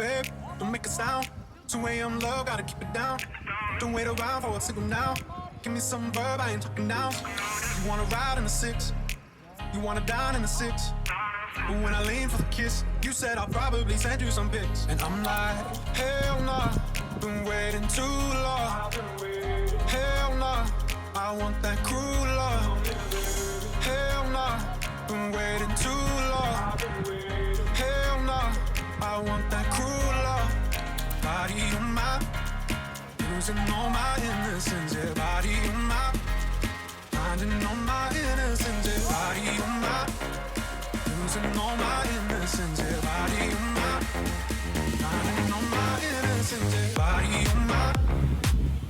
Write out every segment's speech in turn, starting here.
Babe, don't make a sound. 2 a.m. love, gotta keep it down. Don't wait around for a signal now. Give me some verb, I ain't talking now. You wanna ride in the 6, you wanna dine in the 6. But when I lean for the kiss, you said I'll probably send you some pics. And I'm like, hell nah, been waiting too long. Hell nah, I want that cruel love. Hell nah, been waiting too long. Hell nah, I want that cruel love. Body of mine, losing all my innocence. Yeah, body of mine, finding all my innocence. Yeah, body of mine, losing all my innocence. Yeah, body of mine, finding all my innocence. Yeah, body of mine,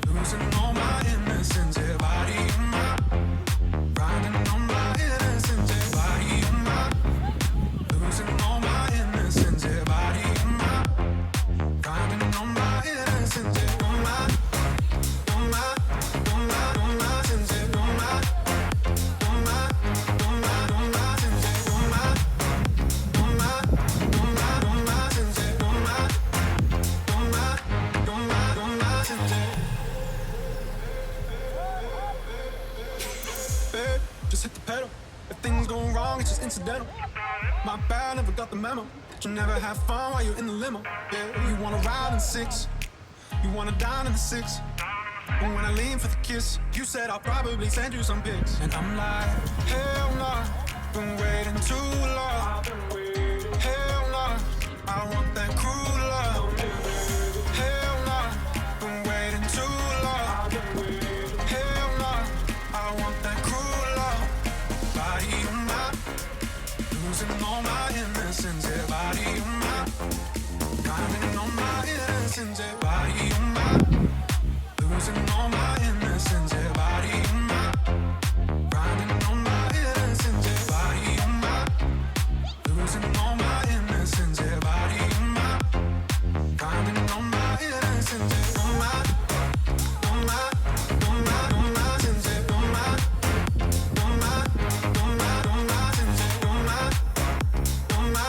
losing all my innocence. Yeah, body of mine, finding all my innocence. Yeah, body of mine, losing all my innocence. Yeah, body of mine, finding all my innocence. Yeah, oh my, oh my, oh my, oh my sense. Yeah, oh my, oh my, oh my, oh my sense. Yeah, oh my, oh my, oh my, oh my sense. Yeah, oh my, oh my, oh my, oh my sense. Yeah. Babe, just hit the pedal. If things go wrong, it's just incidental. My bad, never got the memo. You never have fun while you're in the limo. Yeah, you wanna ride in the 6, you wanna dine in the 6. But when I lean for the kiss, you said I'll probably send you some pics. And I'm like, hell nah, been waiting too long. Hell nah, I want that cruel love. Hell nah, been waiting too long. Hell nah, I want that cruel love. Body of mine, losing all my innocence. Yeah, body of mine, finding all my innocence. Yeah, body of mine, losing all my innocence. Yeah, body of mine, finding all my innocence. Yeah, body of mine, losing all my innocence. Yeah, body of mine, finding all my innocence. Yeah, oh my, oh my, oh my, oh my sense. Yeah, oh my, oh my, oh my, oh my sense. Yeah, oh my, oh my,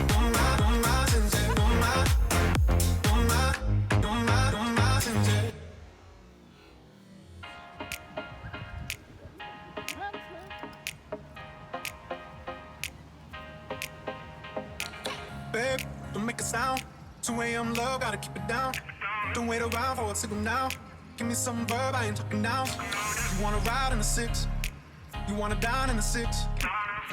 oh my, oh my sense. Yeah, oh my, oh my, oh my, oh my sense. Yeah. Babe, don't make a sound. 2 a.m. love, gotta keep it down. Don't wait around for a signal now. Give me some verb, I ain't talking now. You wanna ride in the 6, you wanna dine in the 6.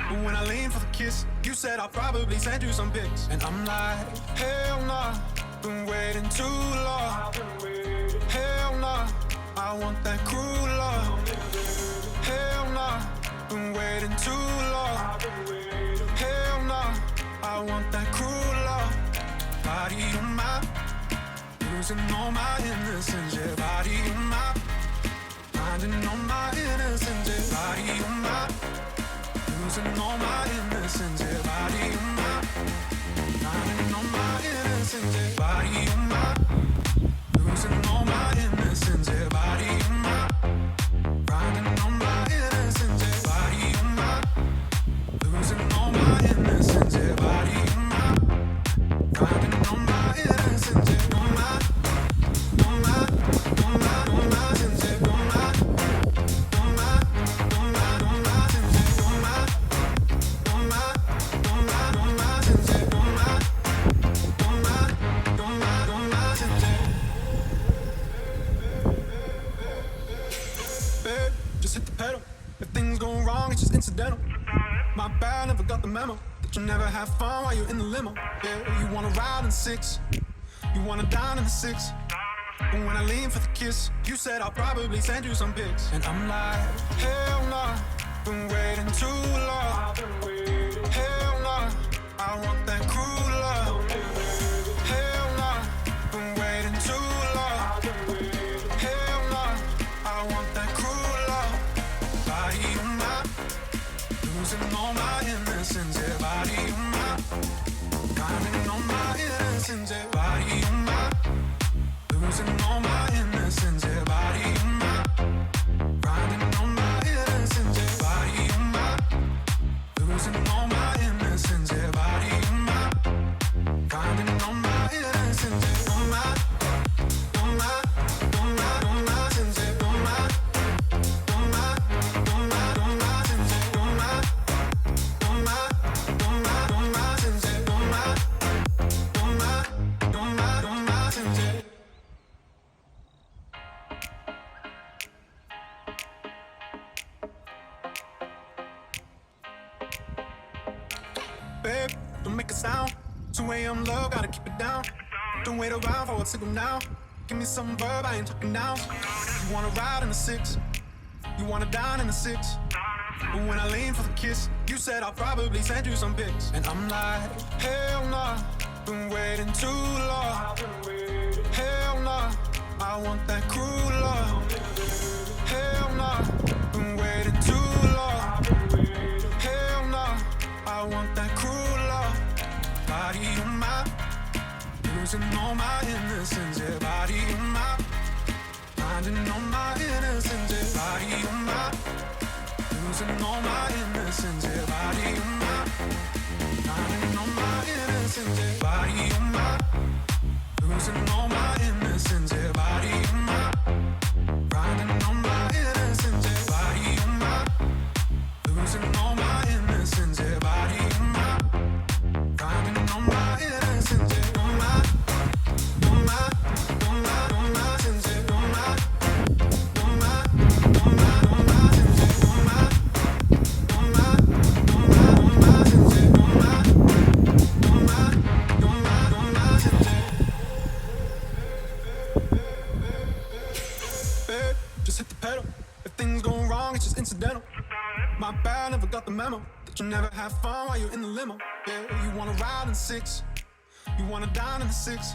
But when I lean for the kiss, you said I'll probably send you some pics. And I'm like, hell nah, been waiting too long. Hell nah, I want that cruel love. Hell nah, been waiting too long. Hell nah, I want that cruel love. Body of mine, losing all my innocence. Yeah, body of mine, finding all my innocence. Yeah, body of mine, losing all my innocence. Yeah, body of mine, finding all my innocence. Yeah, body of mine, losing all my innocence. Yeah, body of mine, finding all my innocence. Yeah, body of mine, losing all my innocence. Yeah, body of mine, finding all my innocence. Yeah, oh my, oh my, oh my, oh my sense. Yeah, oh my, oh my, oh my, oh my sense. Yeah, oh my, oh my, oh my, oh my sense. Yeah, oh my, oh my, oh my, oh my sense. Yeah. Babe, just hit the pedal. If things go wrong, it's just incidental. My bad, never got the memo. That you never have fun while you're in the limo. Yeah, you wanna ride in the 6, you wanna dine in the 6. But when I lean for the kiss, you said I'll probably send you some pics. And I'm like, hell nah, been waiting too long. Hell nah, I want that cruel love. Hell nah, been waiting too long. Hell nah, I want that cruel love. Body of mine, losing all my innocence. Yeah, body of mine, finding all my innocence. Yeah, body of mine, losing all my innocence. Yeah, body of mine, finding all my innocence. Yeah, body of mine, losing all my innocence. Yeah, body of mine, finding all my innocence. Babe, don't make a sound. 2 a.m. love, gotta keep it down. Don't wait around for a signal now. Give me some verb, I ain't talking now. You wanna ride in the 6, you wanna dine in the 6. But when I lean for the kiss, you said I'll probably send you some pics. And I'm like, hell nah, been waiting too long. Hell nah, I want that cruel love. Hell nah, been waiting too long. Hell nah, I want that cruel love. Body on my, losing all my innocence. Yeah, body on my, finding all my innocence. Yeah, body on my, losing all my innocence. Yeah, body on my, finding all my innocence. Yeah, body on my, losing all my innocence. Yeah, body on my, finding all my innocence. Yeah, body on my, losing all my innocence. Yeah, body on my, finding all my innocence. Yeah, on my, on my, on my, on my sense. Yeah, on my, on my, on my, on my sense. Yeah, on my, on my, on my, on my sense. Yeah, on my, on my, on my, on my sense. Yeah. Babe, just hit the pedal. If things go wrong, it's just incidental. My bad, never got the memo that you never have fun while you're in the limo. Yeah, you wanna ride in the 6, you wanna dine in the 6.